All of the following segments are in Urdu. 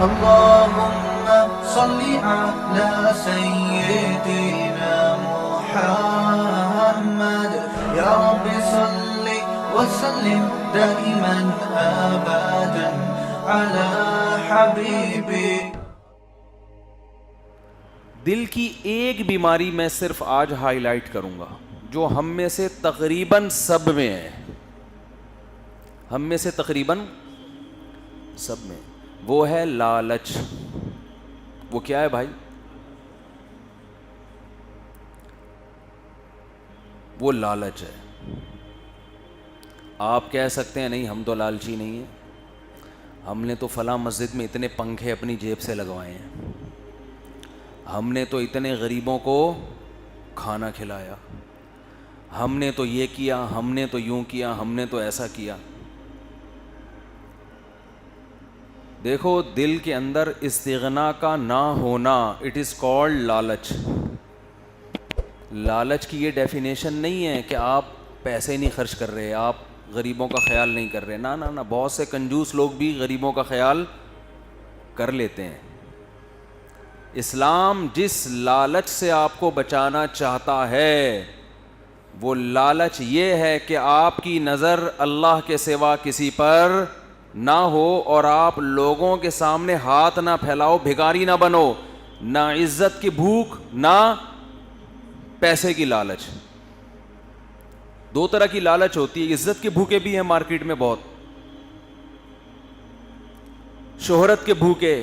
اللهم صل على سيدنا محمد يا رب صل وسلم دائما أبدا على حبيبي. دل کی ایک بیماری میں صرف آج ہائی لائٹ کروں گا جو ہم میں سے تقریباً سب میں ہے، ہم میں سے تقریباً سب میں، وہ ہے لالچ. وہ کیا ہے بھائی؟ وہ لالچ ہے. آپ کہہ سکتے ہیں نہیں ہم تو لالچی نہیں ہیں، ہم نے تو فلاں مسجد میں اتنے پنکھے اپنی جیب سے لگوائے ہیں، ہم نے تو اتنے غریبوں کو کھانا کھلایا، ہم نے تو یہ کیا، ہم نے تو یوں کیا، ہم نے تو ایسا کیا. دیکھو دل کے اندر استغنا کا نہ ہونا، اٹ از کالڈ لالچ. لالچ کی یہ ڈیفینیشن نہیں ہے کہ آپ پیسے نہیں خرچ کر رہے، آپ غریبوں کا خیال نہیں کر رہے. نہ نہ نہ، بہت سے کنجوس لوگ بھی غریبوں کا خیال کر لیتے ہیں. اسلام جس لالچ سے آپ کو بچانا چاہتا ہے وہ لالچ یہ ہے کہ آپ کی نظر اللہ کے سوا کسی پر نہ ہو اور آپ لوگوں کے سامنے ہاتھ نہ پھیلاؤ، بھکاری نہ بنو. نہ عزت کی بھوک، نہ پیسے کی لالچ. دو طرح کی لالچ ہوتی ہے. عزت کے بھوکے بھی ہیں مارکیٹ میں بہت، شہرت کے بھوکے،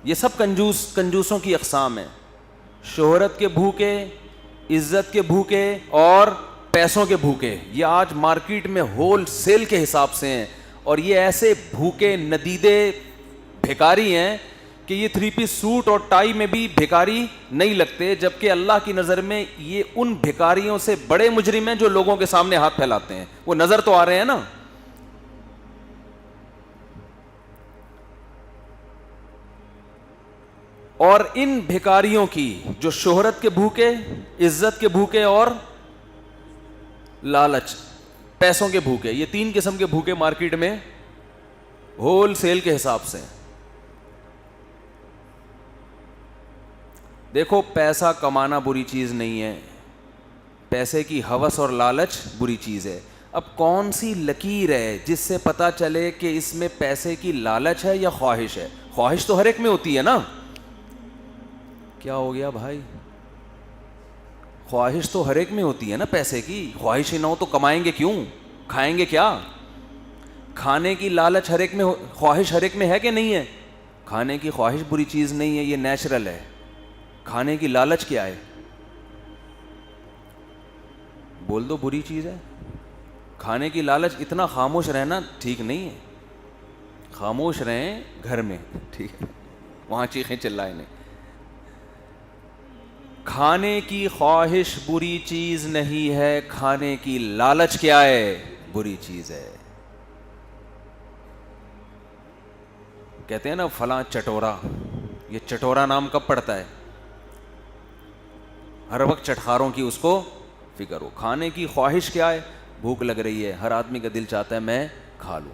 یہ سب کنجوسوں کی اقسام ہیں. شہرت کے بھوکے، عزت کے بھوکے اور پیسوں کے بھوکے، یہ آج مارکیٹ میں ہول سیل کے حساب سے ہیں. اور یہ ایسے بھوکے ندیدے بھیکاری ہیں کہ یہ 3 پیس سوٹ اور ٹائی میں بھی بھیکاری نہیں لگتے، جبکہ اللہ کی نظر میں یہ ان بھیکاریوں سے بڑے مجرم ہیں جو لوگوں کے سامنے ہاتھ پھیلاتے ہیں. وہ نظر تو آ رہے ہیں نا. اور ان بھیکاریوں کی جو شہرت کے بھوکے، عزت کے بھوکے اور لالچ، پیسوں کے بھوکے، یہ 3 قسم کے بھوکے مارکیٹ میں ہول سیل کے حساب سے. دیکھو پیسہ کمانا بری چیز نہیں ہے، پیسے کی ہوس اور لالچ بری چیز ہے. اب کون سی لکیر ہے جس سے پتا چلے کہ اس میں پیسے کی لالچ ہے یا خواہش ہے؟ خواہش تو ہر ایک میں ہوتی ہے نا. کیا ہو گیا بھائی؟ خواہش تو ہر ایک میں ہوتی ہے نا. پیسے کی خواہش ہی نہ ہو تو کمائیں گے کیوں؟ کھائیں گے کیا؟ کھانے کی لالچ ہر ایک میں، خواہش ہر ایک میں ہے کہ نہیں ہے؟ کھانے کی خواہش بری چیز نہیں ہے، یہ نیچرل ہے. کھانے کی لالچ کیا ہے؟ بول دو بری چیز ہے. کھانے کی لالچ، اتنا خاموش رہنا ٹھیک نہیں ہے. خاموش رہیں گھر میں، ٹھیک ہے، وہاں چیخیں چلائیں نہیں. کھانے کی خواہش بری چیز نہیں ہے، کھانے کی لالچ کیا ہے؟ بری چیز ہے. کہتے ہیں نا فلاں چٹورا، یہ چٹورا نام کب پڑتا ہے؟ ہر وقت چٹخاروں کی اس کو فکر ہو. کھانے کی خواہش کیا ہے؟ بھوک لگ رہی ہے، ہر آدمی کا دل چاہتا ہے میں کھا لوں.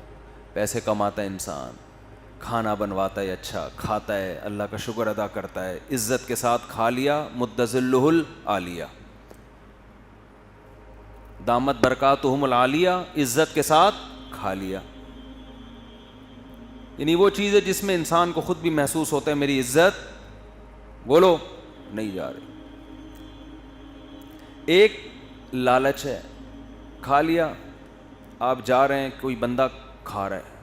پیسے کماتا ہے انسان، کھانا بنواتا ہے، اچھا کھاتا ہے، اللہ کا شکر ادا کرتا ہے، عزت کے ساتھ کھا لیا، مدذلہ العالیہ، دامت برکاتہم العالیہ، عزت کے ساتھ کھا لیا. یعنی وہ چیز ہے جس میں انسان کو خود بھی محسوس ہوتا ہے میری عزت بولو نہیں جا رہی. ایک لالچ ہے، کھا لیا، آپ جا رہے ہیں، کوئی بندہ کھا رہا ہے،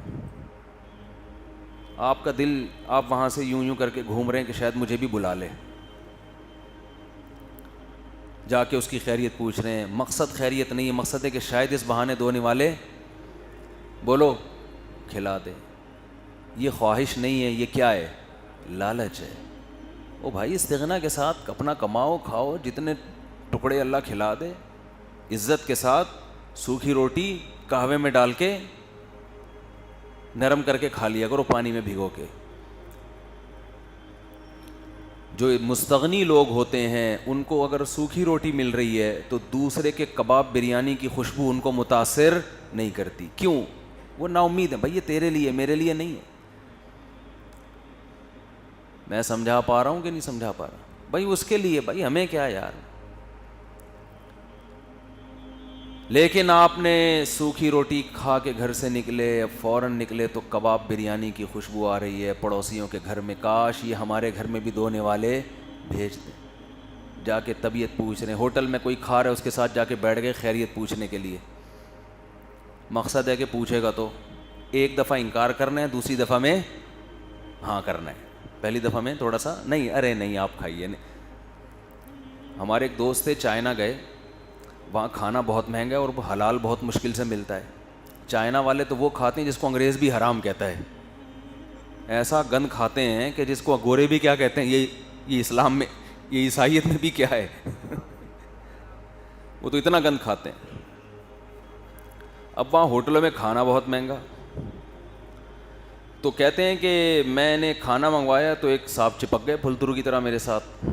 آپ کا دل، آپ وہاں سے یوں یوں کر کے گھوم رہے ہیں کہ شاید مجھے بھی بلا لے. جا کے اس کی خیریت پوچھ رہے ہیں. مقصد خیریت نہیں ہے، مقصد ہے کہ شاید اس بہانے دھونے والے بولو کھلا دے. یہ خواہش نہیں ہے، یہ کیا ہے؟ لالچ ہے. او بھائی استغنا کے ساتھ اپنا کماؤ، کھاؤ، جتنے ٹکڑے اللہ کھلا دے. عزت کے ساتھ سوکھی روٹی قہوے میں ڈال کے نرم کر کے کھا لیا کرو، پانی میں بھگو کے. جو مستغنی لوگ ہوتے ہیں ان کو اگر سوکھی روٹی مل رہی ہے تو دوسرے کے کباب بریانی کی خوشبو ان کو متاثر نہیں کرتی. کیوں؟ وہ نا امید ہے بھائی، یہ تیرے لیے، میرے لیے نہیں ہے. میں سمجھا پا رہا ہوں کہ نہیں سمجھا پا رہا؟ بھائی اس کے لیے، بھائی ہمیں کیا یار. لیکن آپ نے سوکھی روٹی کھا کے گھر سے نکلے، فوراً نکلے تو کباب بریانی کی خوشبو آ رہی ہے پڑوسیوں کے گھر میں، کاش یہ ہمارے گھر میں بھی دھونے والے بھیج دیں. جا کے طبیعت پوچھ رہے ہیں، ہوٹل میں کوئی کھا رہا ہے اس کے ساتھ جا کے بیٹھ گئے خیریت پوچھنے کے لیے. مقصد ہے کہ پوچھے گا تو ایک دفعہ انکار کرنا ہے، دوسری دفعہ میں ہاں کرنا ہے. پہلی دفعہ میں تھوڑا سا نہیں، ارے نہیں آپ کھائیے نہیں. ہمارے ایک دوست تھے، چائنا گئے، وہاں کھانا بہت مہنگا ہے اور حلال بہت مشکل سے ملتا ہے. چائنا والے تو وہ کھاتے ہیں جس کو انگریز بھی حرام کہتا ہے. ایسا گند کھاتے ہیں کہ جس کو گورے بھی کیا کہتے ہیں، یہ اسلام میں، یہ عیسائیت میں بھی کیا ہے. وہ تو اتنا گند کھاتے ہیں. اب وہاں ہوٹلوں میں کھانا بہت مہنگا، تو کہتے ہیں کہ میں نے کھانا منگوایا تو ایک صاحب چپک گئے پھلترو کی طرح میرے ساتھ.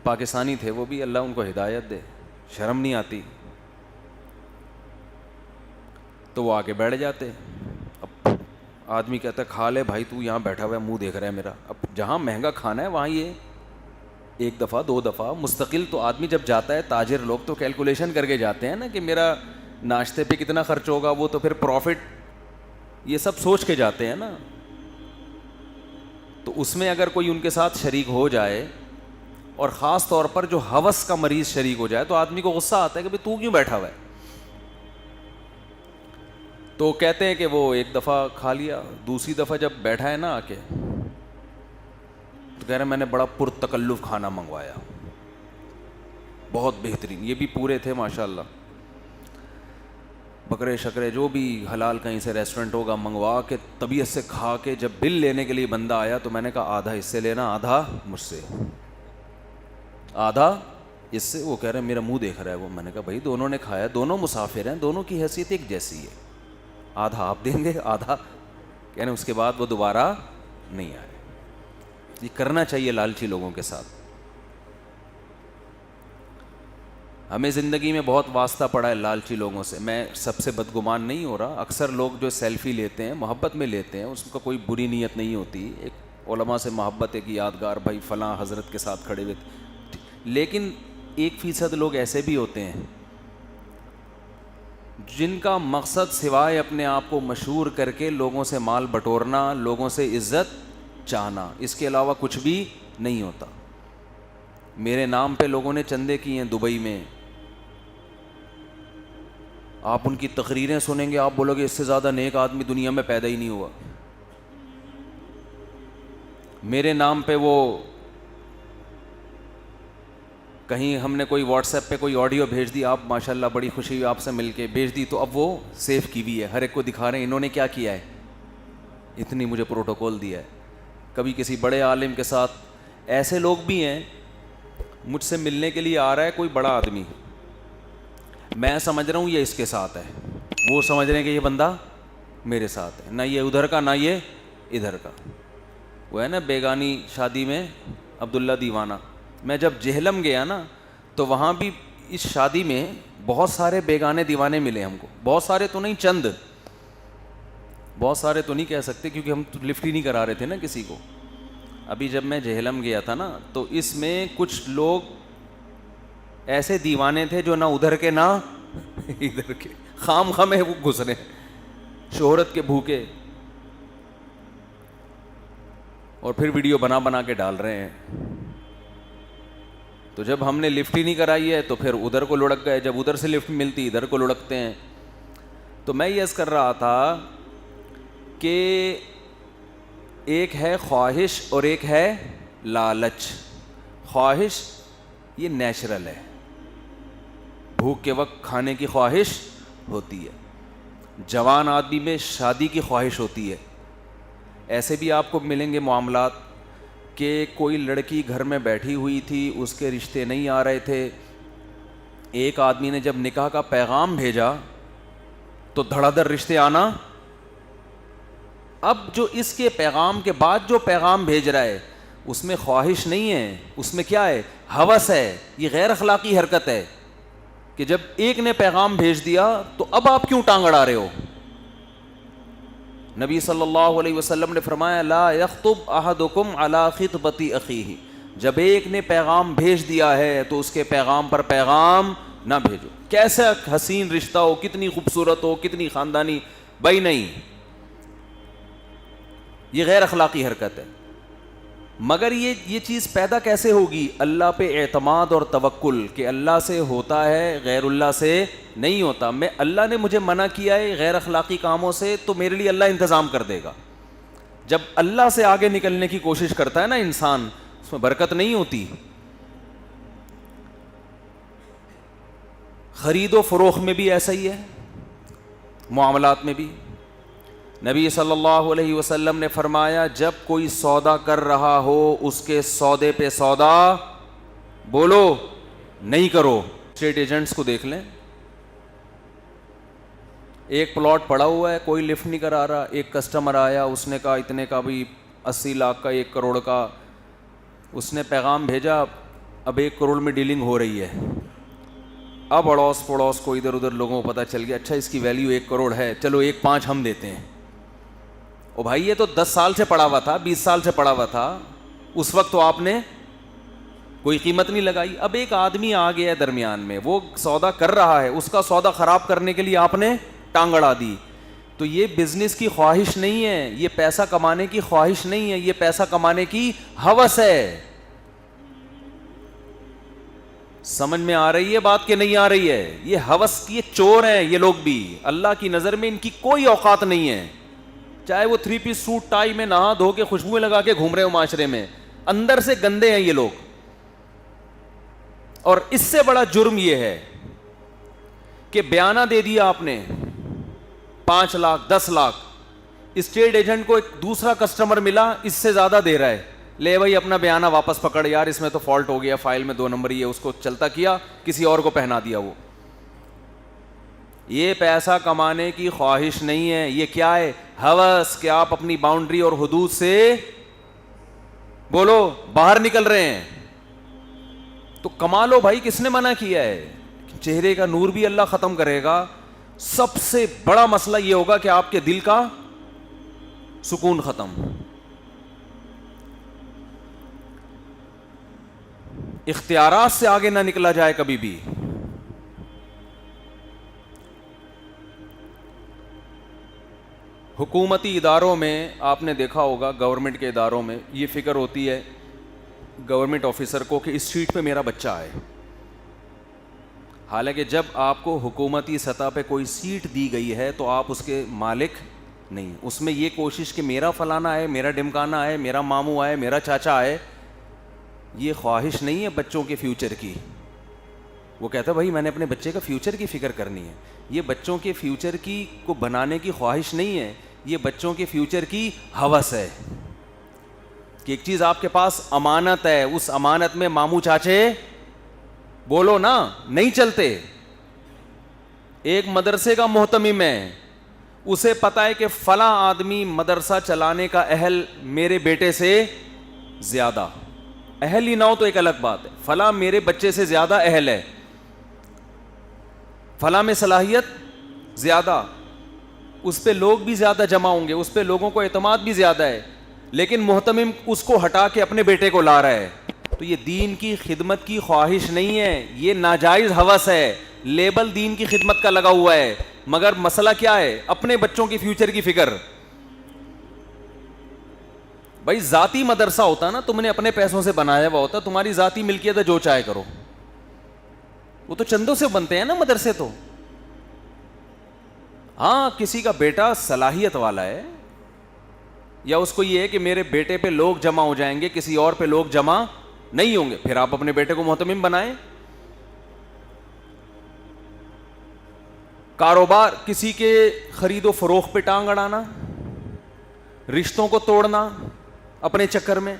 پاکستانی تھے وہ بھی، اللہ ان کو ہدایت دے، شرم نہیں آتی. تو وہ آ کے بیٹھ جاتے. اب آدمی کہتا ہے کھا لے بھائی، تو یہاں بیٹھا ہوا ہے منہ دیکھ رہا ہے میرا. اب جہاں مہنگا کھانا ہے وہاں یہ ایک دفعہ دو دفعہ مستقل، تو آدمی جب جاتا ہے، تاجر لوگ تو کیلکولیشن کر کے جاتے ہیں نا کہ میرا ناشتے پہ کتنا خرچ ہوگا، وہ تو پھر پروفٹ یہ سب سوچ کے جاتے ہیں نا. تو اس میں اگر کوئی ان کے ساتھ شریک ہو جائے، اور خاص طور پر جو ہوس کا مریض شریک ہو جائے، تو آدمی کو غصہ آتا ہے کہ تو کیوں بیٹھا ہوا ہے. تو کہتے ہیں کہ وہ ایک دفعہ کھا لیا، دوسری دفعہ جب بیٹھا ہے نا آ کے، تو کہہ رہے میں نے بڑا پرتکلف کھانا منگوایا، بہت بہترین. یہ بھی پورے تھے ماشاءاللہ، بکرے شکرے جو بھی حلال کہیں سے ریسٹورنٹ ہوگا منگوا کے طبیعت سے کھا کے. جب بل لینے کے لیے بندہ آیا تو میں نے کہا آدھا اس سے لینا، آدھا مجھ سے، آدھا اس سے. وہ کہہ رہے ہیں میرا منہ دیکھ رہا ہے وہ. میں نے کہا بھائی دونوں نے کھایا، دونوں مسافر ہیں، دونوں کی حیثیت ایک جیسی ہے، آدھا آپ دیں گے آدھا. کہہ رہے ہیں اس کے بعد وہ دوبارہ نہیں آئے. یہ کرنا چاہیے لالچی لوگوں کے ساتھ. ہمیں زندگی میں بہت واسطہ پڑا ہے لالچی لوگوں سے. میں سب سے بدگمان نہیں ہو رہا، اکثر لوگ جو سیلفی لیتے ہیں محبت میں لیتے ہیں، اس کا کوئی بری نیت نہیں ہوتی. ایک علماء سے محبت ہے کہ یادگار بھائی فلاں حضرت کے ساتھ کھڑے ہوئے. لیکن 1% لوگ ایسے بھی ہوتے ہیں جن کا مقصد سوائے اپنے آپ کو مشہور کر کے لوگوں سے مال بٹورنا، لوگوں سے عزت چاہنا، اس کے علاوہ کچھ بھی نہیں ہوتا. میرے نام پہ لوگوں نے چندے کیے ہیں دبئی میں. آپ ان کی تقریریں سنیں گے، آپ بولو گے اس سے زیادہ نیک آدمی دنیا میں پیدا ہی نہیں ہوا. میرے نام پہ وہ کہیں ہم نے کوئی واٹس ایپ پہ کوئی آڈیو بھیج دی، آپ ماشاءاللہ بڑی خوشی ہوئی آپ سے مل کے، بھیج دی تو اب وہ سیو کی ہوئی ہے، ہر ایک کو دکھا رہے ہیں انہوں نے کیا کیا ہے، اتنی مجھے پروٹوکول دیا ہے. کبھی کسی بڑے عالم کے ساتھ. ایسے لوگ بھی ہیں مجھ سے ملنے کے لیے آ رہا ہے کوئی بڑا آدمی، میں سمجھ رہا ہوں یہ اس کے ساتھ ہے، وہ سمجھ رہے ہیں کہ یہ بندہ میرے ساتھ ہے، نہ یہ ادھر کا نہ یہ ادھر کا. وہ ہے نا بیگانی شادی میں عبداللہ دیوانہ. میں جب جہلم گیا نا تو وہاں بھی اس شادی میں بہت سارے بیگانے دیوانے ملے ہم کو. بہت سارے تو نہیں، چند. بہت سارے تو نہیں کہہ سکتے کیونکہ ہم لفٹ ہی نہیں کرا رہے تھے نا کسی کو. ابھی جب میں جہلم گیا تھا نا تو اس میں کچھ لوگ ایسے دیوانے تھے جو نہ ادھر کے نہ ادھر کے، خام خامے وہ گھس رہے ہیں شہرت کے بھوکے، اور پھر ویڈیو بنا بنا کے ڈال رہے ہیں. تو جب ہم نے لفٹ ہی نہیں کرائی ہے تو پھر ادھر کو لڑک گئے، جب ادھر سے لفٹ ملتی ادھر کو لڑکتے ہیں. تو میں یہ عرض کر رہا تھا کہ ایک ہے خواہش اور ایک ہے لالچ. خواہش یہ نیچرل ہے، بھوک کے وقت کھانے کی خواہش ہوتی ہے. جوان آدمی میں شادی کی خواہش ہوتی ہے. ایسے بھی آپ کو ملیں گے معاملات کہ کوئی لڑکی گھر میں بیٹھی ہوئی تھی، اس کے رشتے نہیں آ رہے تھے، ایک آدمی نے جب نکاح کا پیغام بھیجا تو دھڑا دھڑ رشتے آنا. اب جو اس کے پیغام کے بعد جو پیغام بھیج رہا ہے اس میں خواہش نہیں ہے، اس میں کیا ہے، ہوس ہے. یہ غیر اخلاقی حرکت ہے کہ جب ایک نے پیغام بھیج دیا تو اب آپ کیوں ٹانگ اڑا رہے ہو. نبی صلی اللہ علیہ وسلم نے فرمایا لا یخطب احدکم علی خطبۃ اخیہ، جب ایک نے پیغام بھیج دیا ہے تو اس کے پیغام پر پیغام نہ بھیجو، کیسا حسین رشتہ ہو، کتنی خوبصورت ہو، کتنی خاندانی، بھائی نہیں، یہ غیر اخلاقی حرکت ہے۔ مگر یہ چیز پیدا کیسے ہوگی؟ اللہ پہ اعتماد اور توکل کہ اللہ سے ہوتا ہے، غیر اللہ سے نہیں ہوتا، میں اللہ نے مجھے منع کیا ہے غیر اخلاقی کاموں سے تو میرے لیے اللہ انتظام کر دے گا۔ جب اللہ سے آگے نکلنے کی کوشش کرتا ہے نا انسان، اس میں برکت نہیں ہوتی۔ خرید و فروخت میں بھی ایسا ہی ہے، معاملات میں بھی۔ نبی صلی اللہ علیہ وسلم نے فرمایا جب کوئی سودا کر رہا ہو اس کے سودے پہ سودا بولو نہیں کرو۔ اسٹیٹ ایجنٹس کو دیکھ لیں، ایک پلاٹ پڑا ہوا ہے، کوئی لفٹ نہیں کرا رہا، ایک کسٹمر آیا، اس نے کہا اتنے کا بھی 80 لاکھ کا، 1 کروڑ کا، اس نے پیغام بھیجا اب 1 کروڑ میں ڈیلنگ ہو رہی ہے۔ اب اڑوس پڑوس کو ادھر ادھر لوگوں کو پتہ چل گیا، اچھا اس کی ویلیو 1 کروڑ ہے، چلو 1.5 ہم دیتے ہیں۔ او بھائی یہ تو 10 سال سے پڑا ہوا تھا، 20 سال سے پڑا ہوا تھا، اس وقت تو آپ نے کوئی قیمت نہیں لگائی۔ اب ایک آدمی آ گیا ہے درمیان میں، وہ سودا کر رہا ہے، اس کا سودا خراب کرنے کے لیے آپ نے ٹانگ اڑا دی۔ تو یہ بزنس کی خواہش نہیں ہے، یہ پیسہ کمانے کی خواہش نہیں ہے، یہ پیسہ کمانے کی ہوس ہے۔ سمجھ میں آ رہی ہے بات کہ نہیں آ رہی ہے؟ یہ ہوس، یہ چور ہیں یہ لوگ بھی، اللہ کی نظر میں ان کی کوئی اوقات نہیں ہے، چاہے وہ 3 پیس سوٹ ٹائی میں نہا دھو کے خوشبوئیں لگا کے گھوم رہے ہو معاشرے میں، اندر سے گندے ہیں یہ لوگ۔ اور اس سے بڑا جرم یہ ہے کہ بیانہ دے دیا آپ نے 5 لاکھ 10 لاکھ، اسٹیٹ ایجنٹ کو ایک دوسرا کسٹمر ملا اس سے زیادہ دے رہا ہے، لے بھائی اپنا بیانہ واپس پکڑ، یار اس میں تو فالٹ ہو گیا، فائل میں 2 نمبر ہی ہے، اس کو چلتا کیا، کسی اور کو پہنا دیا۔ وہ یہ پیسہ کمانے کی خواہش نہیں ہے، یہ کیا ہے؟ ہوس، کہ آپ اپنی باؤنڈری اور حدود سے بولو باہر نکل رہے ہیں تو کما لو بھائی، کس نے منع کیا ہے؟ چہرے کا نور بھی اللہ ختم کرے گا، سب سے بڑا مسئلہ یہ ہوگا کہ آپ کے دل کا سکون ختم۔ اختیارات سے آگے نہ نکلا جائے کبھی بھی۔ حکومتی اداروں میں آپ نے دیکھا ہوگا، گورنمنٹ کے اداروں میں یہ فکر ہوتی ہے گورنمنٹ آفیسر کو کہ اس سیٹ پہ میرا بچہ آئے، حالانکہ جب آپ کو حکومتی سطح پہ کوئی سیٹ دی گئی ہے تو آپ اس کے مالک نہیں، اس میں یہ کوشش کہ میرا فلانا آئے، میرا ڈمکانا آئے، میرا ماموں آئے، میرا چاچا آئے، یہ خواہش نہیں ہے بچوں کے فیوچر کی۔ وہ کہتا ہے بھائی میں نے اپنے بچے کا فیوچر کی فکر کرنی ہے، یہ بچوں کے فیوچر کی کو بنانے کی خواہش نہیں ہے، یہ بچوں کے فیوچر کی ہوس ہے کہ ایک چیز آپ کے پاس امانت ہے، اس امانت میں ماموں چاچے بولو نا نہیں چلتے۔ ایک مدرسے کا محتمم ہے، اسے پتا ہے کہ فلاں آدمی مدرسہ چلانے کا اہل میرے بیٹے سے زیادہ، اہل ہی نہ ہو تو ایک الگ بات ہے، فلاں میرے بچے سے زیادہ اہل ہے، فلاں میں صلاحیت زیادہ، اس پہ لوگ بھی زیادہ جمع ہوں گے، اس پہ لوگوں کو اعتماد بھی زیادہ ہے، لیکن محتمم اس کو ہٹا کے اپنے بیٹے کو لا رہا ہے۔ تو یہ دین کی خدمت کی خواہش نہیں ہے، یہ ناجائز ہوس ہے، لیبل دین کی خدمت کا لگا ہوا ہے، مگر مسئلہ کیا ہے؟ اپنے بچوں کی فیوچر کی فکر۔ بھائی ذاتی مدرسہ ہوتا نا، تم نے اپنے پیسوں سے بنایا ہوا ہوتا، تمہاری ذاتی ملکیت ہے، جو چاہے کرو، وہ تو چندوں سے بنتے ہیں نا مدرسے تو۔ ہاں کسی کا بیٹا صلاحیت والا ہے، یا اس کو یہ ہے کہ میرے بیٹے پہ لوگ جمع ہو جائیں گے، کسی اور پہ لوگ جمع نہیں ہوں گے، پھر آپ اپنے بیٹے کو محتمم بنائیں۔ کاروبار، کسی کے خرید و فروخت پہ ٹانگ اڑانا، رشتوں کو توڑنا اپنے چکر میں،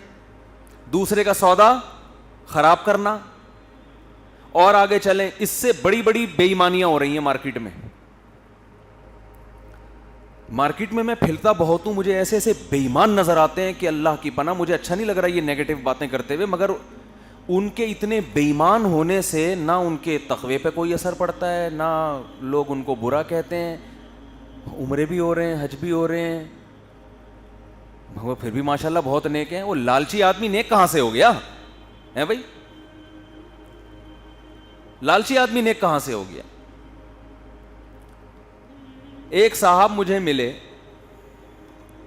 دوسرے کا سودا خراب کرنا، اور آگے چلیں، اس سے بڑی بڑی بے ایمانیاں ہو رہی ہیں مارکیٹ میں۔ مارکیٹ میں میں پھرتا بہت ہوں، مجھے ایسے ایسے بے ایمان نظر آتے ہیں کہ اللہ کی پناہ، مجھے اچھا نہیں لگ رہا یہ نیگیٹو باتیں کرتے ہوئے، مگر ان کے اتنے بے ایمان ہونے سے نہ ان کے تقوی پہ کوئی اثر پڑتا ہے، نہ لوگ ان کو برا کہتے ہیں، عمرے بھی ہو رہے ہیں، حج بھی ہو رہے ہیں، وہ پھر بھی ماشاءاللہ بہت نیک ہیں. وہ لالچی آدمی نیک کہاں سے ہو گیا ہے بھائی؟ لالچی آدمی نیک کہاں سے ہو گیا؟ ایک صاحب مجھے ملے,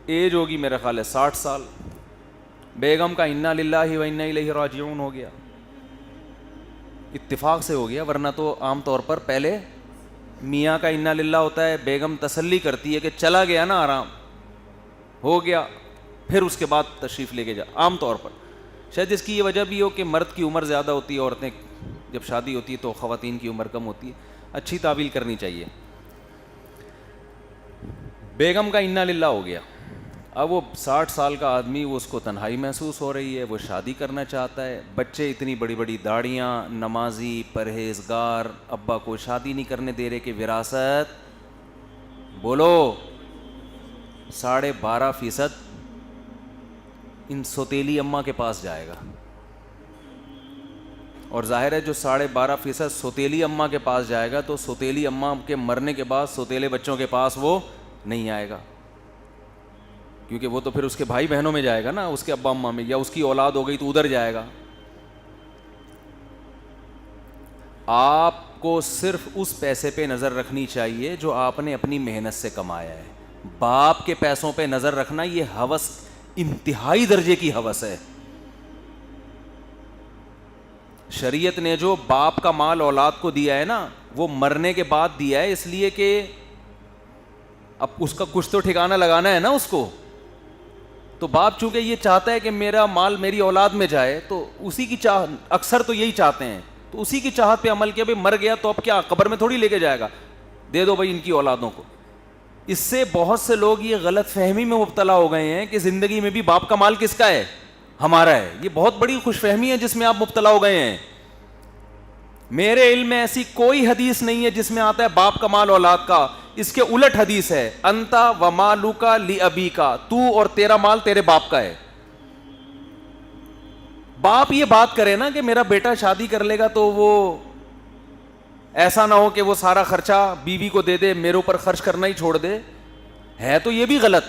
ایج ہوگی میرا خیال ہے 60 سال, بیگم کا انا للہ و انا الیہ راجعون ہو گیا. اتفاق سے ہو گیا, ورنہ تو عام طور پر پہلے میاں کا انا للہ ہوتا ہے, بیگم تسلی کرتی ہے کہ چلا گیا نا, آرام ہو گیا, پھر اس کے بعد تشریف لے کے جا. عام طور پر شاید اس کی یہ وجہ بھی ہو کہ مرد کی عمر زیادہ ہوتی ہے, عورتیں جب شادی ہوتی ہے تو خواتین کی عمر کم ہوتی ہے. اچھی تعویل کرنی چاہیے. بیگم کا انا للہ ہو گیا. اب وہ 60 سال کا آدمی, وہ اس کو تنہائی محسوس ہو رہی ہے, وہ شادی کرنا چاہتا ہے. بچے اتنی بڑی بڑی داڑیاں, نمازی, پرہیزگار, ابا کو شادی نہیں کرنے دے رہے کہ وراثت بولو 12.5% ان سوتیلی اماں کے پاس جائے گا. اور ظاہر ہے جو 12.5% سوتیلی اماں کے پاس جائے گا تو سوتیلی اماں کے مرنے کے بعد سوتیلے بچوں کے پاس وہ نہیں آئے گا, کیونکہ وہ تو پھر اس کے بھائی بہنوں میں جائے گا نا, اس کے ابا اماں میں, یا اس کی اولاد ہو گئی تو ادھر جائے گا. آپ کو صرف اس پیسے پہ نظر رکھنی چاہیے جو آپ نے اپنی محنت سے کمایا ہے. باپ کے پیسوں پہ نظر رکھنا یہ ہوس, انتہائی درجے کی ہوس ہے. شریعت نے جو باپ کا مال اولاد کو دیا ہے نا, وہ مرنے کے بعد دیا ہے, اس لیے کہ اب اس کا کچھ تو ٹھکانہ لگانا ہے نا اس کو. تو باپ چونکہ یہ چاہتا ہے کہ میرا مال میری اولاد میں جائے, تو اسی کی چاہت, اکثر تو یہی چاہتے ہیں, تو اسی کی چاہت پہ عمل کیا. بھائی مر گیا تو اب کیا قبر میں تھوڑی لے کے جائے گا, دے دو بھائی ان کی اولادوں کو. اس سے بہت سے لوگ یہ غلط فہمی میں مبتلا ہو گئے ہیں کہ زندگی میں بھی باپ کا مال کس کا ہے, ہمارا ہے. یہ بہت بڑی خوش فہمی ہے جس میں آپ مبتلا ہو گئے ہیں. میرے علم میں ایسی کوئی حدیث نہیں ہے جس میں آتا ہے باپ کا مال اولاد کا. اس کے الٹ حدیث ہے, انتا و مالوکا لی ابی کا, تو اور تیرا مال تیرے باپ کا ہے. باپ یہ بات کرے نا کہ میرا بیٹا شادی کر لے گا تو وہ ایسا نہ ہو کہ وہ سارا خرچہ بیوی کو دے دے, میرے اوپر خرچ کرنا ہی چھوڑ دے, ہے تو یہ بھی غلط.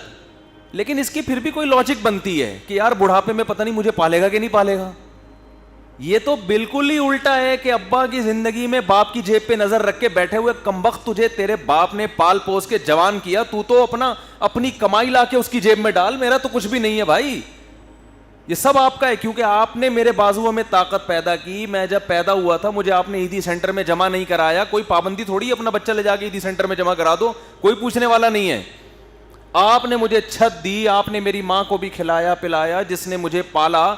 لیکن اس کی پھر بھی کوئی لاجک بنتی ہے کہ یار بڑھاپے میں پتہ نہیں مجھے پالے گا کہ نہیں پالے گا. یہ تو بالکل ہی الٹا ہے کہ ابا کی زندگی میں باپ کی جیب پہ نظر رکھ کے بیٹھے ہوئے کمبخت, تجھے تیرے باپ نے پال پوس کے جوان کیا, تو اپنی کمائی لا کے اس کی جیب میں ڈال. میرا تو کچھ بھی نہیں ہے بھائی, یہ سب آپ کا ہے, کیونکہ آپ نے میرے بازوؤں میں طاقت پیدا کی. میں جب پیدا ہوا تھا مجھے آپ نے عیدی سینٹر میں جمع نہیں کرایا. کوئی پابندی تھوڑی اپنا بچہ لے جا کے عیدی سینٹر میں جمع کرا دو, کوئی پوچھنے والا نہیں ہے. آپ نے مجھے چھت دی, آپ نے میری ماں کو بھی کھلایا پلایا, جس نے مجھے پالا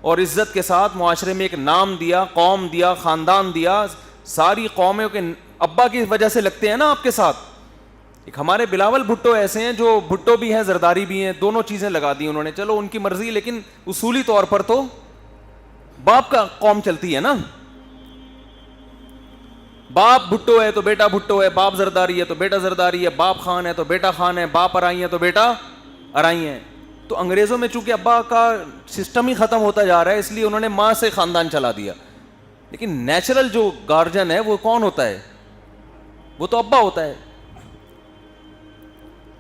اور عزت کے ساتھ معاشرے میں ایک نام دیا, قوم دیا, خاندان دیا. ساری قوموں کے ابا کی وجہ سے لگتے ہیں نا آپ کے ساتھ. ایک ہمارے بلاول بھٹو ایسے ہیں جو بھٹو بھی ہیں زرداری بھی ہیں, دونوں چیزیں لگا دی انہوں نے. چلو ان کی مرضی, لیکن اصولی طور پر تو باپ کا قوم چلتی ہے نا. باپ بھٹو ہے تو بیٹا بھٹو ہے, باپ زرداری ہے تو بیٹا زرداری ہے, باپ خان ہے تو بیٹا خان ہے, باپ ارائی ہے تو بیٹا ارائی ہے. تو انگریزوں میں چونکہ ابا کا سسٹم ہی ختم ہوتا جا رہا ہے, اس لیے انہوں نے ماں سے خاندان چلا دیا. لیکن نیچرل جو گارجن ہے وہ کون ہوتا ہے, وہ تو ابا ہوتا ہے.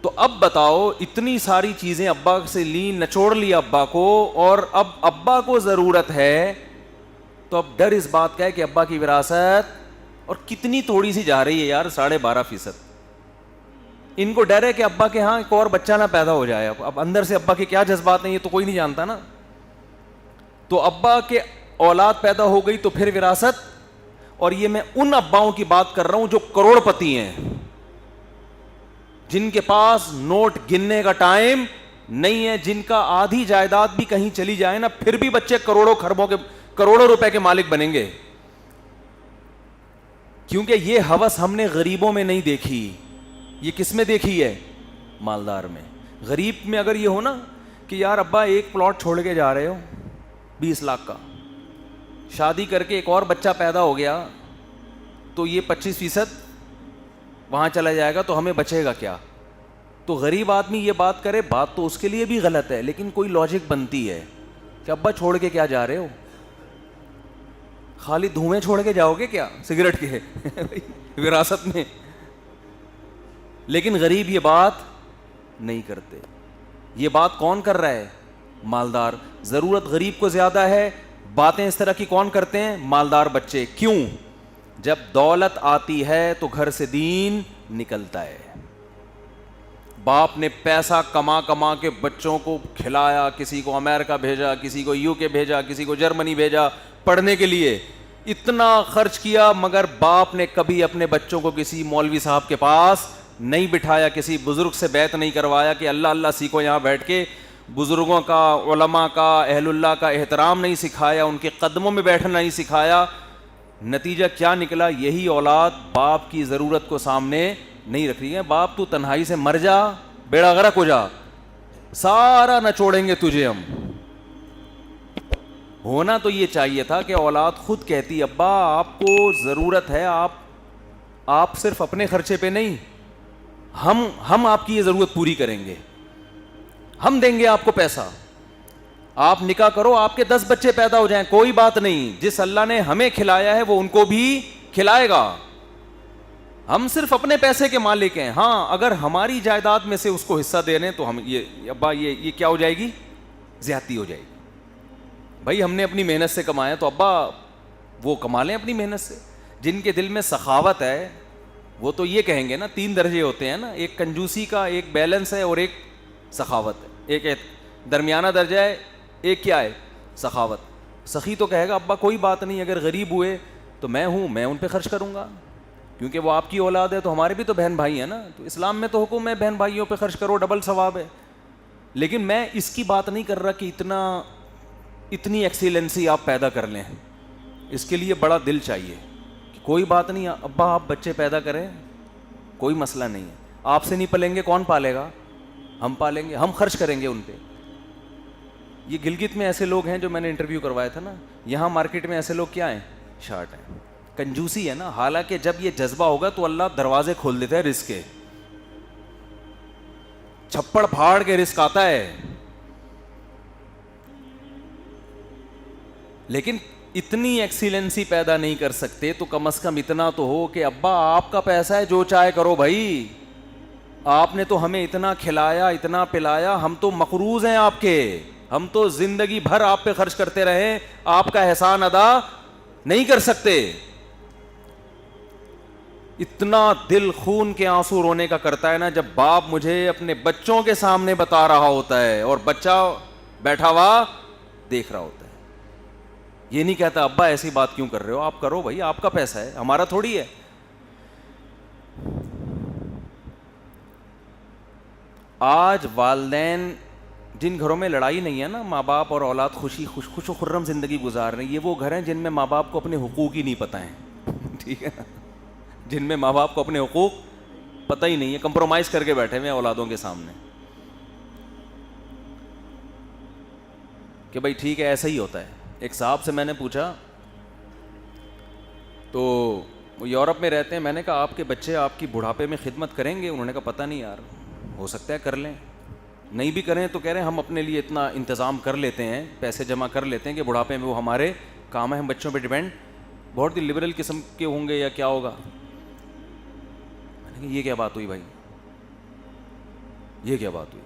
تو اب بتاؤ, اتنی ساری چیزیں ابا سے لی, نچوڑ لیا ابا کو, اور اب ابا کو ضرورت ہے, تو اب ڈر اس بات کا ہے کہ ابا کی وراثت, اور کتنی تھوڑی سی جا رہی ہے یار, 12.5%. ان کو ڈر ہے کہ ابا کے ہاں ایک اور بچہ نہ پیدا ہو جائے. اب اندر سے ابا کے کیا جذبات ہیں یہ تو کوئی نہیں جانتا نا. تو ابا کے اولاد پیدا ہو گئی تو پھر وراثت. اور یہ میں ان اباؤں کی بات کر رہا ہوں جو کروڑ پتی ہیں, جن کے پاس نوٹ گننے کا ٹائم نہیں ہے, جن کا آدھی جائیداد بھی کہیں چلی جائے نا پھر بھی بچے کروڑوں روپے کے مالک بنیں گے. کیونکہ یہ ہوس ہم نے غریبوں میں نہیں دیکھی, یہ کس میں دیکھی ہے, مالدار میں. غریب میں اگر یہ ہو نا کہ یار ابا ایک پلاٹ چھوڑ کے جا رہے ہو 20 لاکھ کا, شادی کر کے ایک اور بچہ پیدا ہو گیا تو یہ 25% وہاں چلا جائے گا, تو ہمیں بچے گا کیا. تو غریب آدمی یہ بات کرے, بات تو اس کے لیے بھی غلط ہے, لیکن کوئی لاجک بنتی ہے کہ ابا چھوڑ کے کیا جا رہے ہو, خالی دھوئیں چھوڑ کے جاؤ گے کیا سگریٹ کے وراثت میں. لیکن غریب یہ بات نہیں کرتے. یہ بات کون کر رہا ہے؟ مالدار. ضرورت غریب کو زیادہ ہے, باتیں اس طرح کی کون کرتے ہیں؟ مالدار بچے. کیوں؟ جب دولت آتی ہے تو گھر سے دین نکلتا ہے. باپ نے پیسہ کما کما کے بچوں کو کھلایا, کسی کو امریکہ بھیجا, کسی کو یو کے بھیجا, کسی کو جرمنی بھیجا پڑھنے کے لیے, اتنا خرچ کیا, مگر باپ نے کبھی اپنے بچوں کو کسی مولوی صاحب کے پاس نہیں بٹھایا, کسی بزرگ سے بیعت نہیں کروایا کہ اللہ اللہ سیکھو یہاں بیٹھ کے. بزرگوں کا, علماء کا, اہل اللہ کا احترام نہیں سکھایا, ان کے قدموں میں بیٹھنا نہیں سکھایا. نتیجہ کیا نکلا؟ یہی اولاد باپ کی ضرورت کو سامنے نہیں رکھ رہی ہے. باپ تو تنہائی سے مر جا, بیڑا غرق ہو جا, سارا نچوڑیں گے تجھے ہم. ہونا تو یہ چاہیے تھا کہ اولاد خود کہتی ابا آپ کو ضرورت ہے, آپ صرف اپنے خرچے پہ نہیں, ہم آپ کی یہ ضرورت پوری کریں گے, ہم دیں گے آپ کو پیسہ, آپ نکاح کرو, آپ کے 10 بچے پیدا ہو جائیں, کوئی بات نہیں, جس اللہ نے ہمیں کھلایا ہے وہ ان کو بھی کھلائے گا, ہم صرف اپنے پیسے کے مالک ہیں. ہاں اگر ہماری جائیداد میں سے اس کو حصہ دے رہے ہیں تو ہم یہ ابا یہ کیا ہو جائے گی؟ زیادتی ہو جائے گی. بھائی ہم نے اپنی محنت سے کمایا تو ابا وہ کما لیں اپنی محنت سے. جن کے دل میں سخاوت ہے وہ تو یہ کہیں گے نا, 3 درجے ہوتے ہیں نا, ایک کنجوسی کا, ایک بیلنس ہے, اور ایک سخاوت ہے. ایک درمیانہ درجہ ہے, ایک کیا ہے؟ سخاوت. سخی تو کہے گا ابا کوئی بات نہیں, اگر غریب ہوئے تو میں ہوں, میں ان پہ خرچ کروں گا, کیونکہ وہ آپ کی اولاد ہے تو ہمارے بھی تو بہن بھائی ہیں نا, تو اسلام میں تو حکم ہے بہن بھائیوں پہ خرچ کرو, ڈبل ثواب ہے. لیکن میں اس کی بات نہیں کر رہا کہ اتنی ایکسیلنسی آپ پیدا کر لیں, اس کے لیے بڑا دل چاہیے. کوئی بات نہیں ابا آپ بچے پیدا کریں, کوئی مسئلہ نہیں ہے, آپ سے نہیں پلیں گے کون پالے گا؟ ہم پالیں گے, ہم خرچ کریں گے ان پہ. یہ گلگت میں ایسے لوگ ہیں جو میں نے انٹرویو کروایا تھا نا, یہاں مارکیٹ میں ایسے لوگ کیا ہیں؟ شارٹ ہیں. کنجوسی ہے نا. حالانکہ جب یہ جذبہ ہوگا تو اللہ دروازے کھول دیتا ہے رزق کے, چھپڑ پھاڑ کے رزق آتا ہے. لیکن اتنی ایکسیلنسی پیدا نہیں کر سکتے تو کم از کم اتنا تو ہو کہ ابا آپ کا پیسہ ہے, جو چاہے کرو بھائی, آپ نے تو ہمیں اتنا کھلایا, اتنا پلایا, ہم تو مقروض ہیں آپ کے, ہم تو زندگی بھر آپ پہ خرچ کرتے رہے, آپ کا احسان ادا نہیں کر سکتے. اتنا دل خون کے آنسو رونے کا کرتا ہے نا جب باپ مجھے اپنے بچوں کے سامنے بتا رہا ہوتا ہے اور بچہ بیٹھا ہوا دیکھ رہا ہوتا ہے. یہ نہیں کہتا ابا ایسی بات کیوں کر رہے ہو, آپ کرو بھائی, آپ کا پیسہ ہے, ہمارا تھوڑی ہے. آج والدین جن گھروں میں لڑائی نہیں ہے نا, ماں باپ اور اولاد خوش و خرم زندگی گزار رہے ہیں, یہ وہ گھر ہیں جن میں ماں باپ کو اپنے حقوق ہی نہیں پتہ ہیں. ٹھیک ہے, جن میں ماں باپ کو اپنے حقوق پتہ ہی نہیں ہے, کمپرومائز کر کے بیٹھے ہوئے ہیں اولادوں کے سامنے کہ بھائی ٹھیک ہے ایسا ہی ہوتا ہے. ایک صاحب سے میں نے پوچھا, تو وہ یورپ میں رہتے ہیں, میں نے کہا آپ کے بچے آپ کی بڑھاپے میں خدمت کریں گے؟ انہوں نے کہا پتہ نہیں یار, ہو سکتا ہے کر لیں, نہیں بھی کریں تو کہہ رہے ہیں ہم اپنے لیے اتنا انتظام کر لیتے ہیں, پیسے جمع کر لیتے ہیں کہ بڑھاپے میں وہ ہمارے کام ہے, ہم بچوں پہ ڈیپینڈ. بہت ہی لبرل قسم کے ہوں گے یا کیا ہوگا. میں نے کہا یہ کیا بات ہوئی بھائی, یہ کیا بات ہوئی؟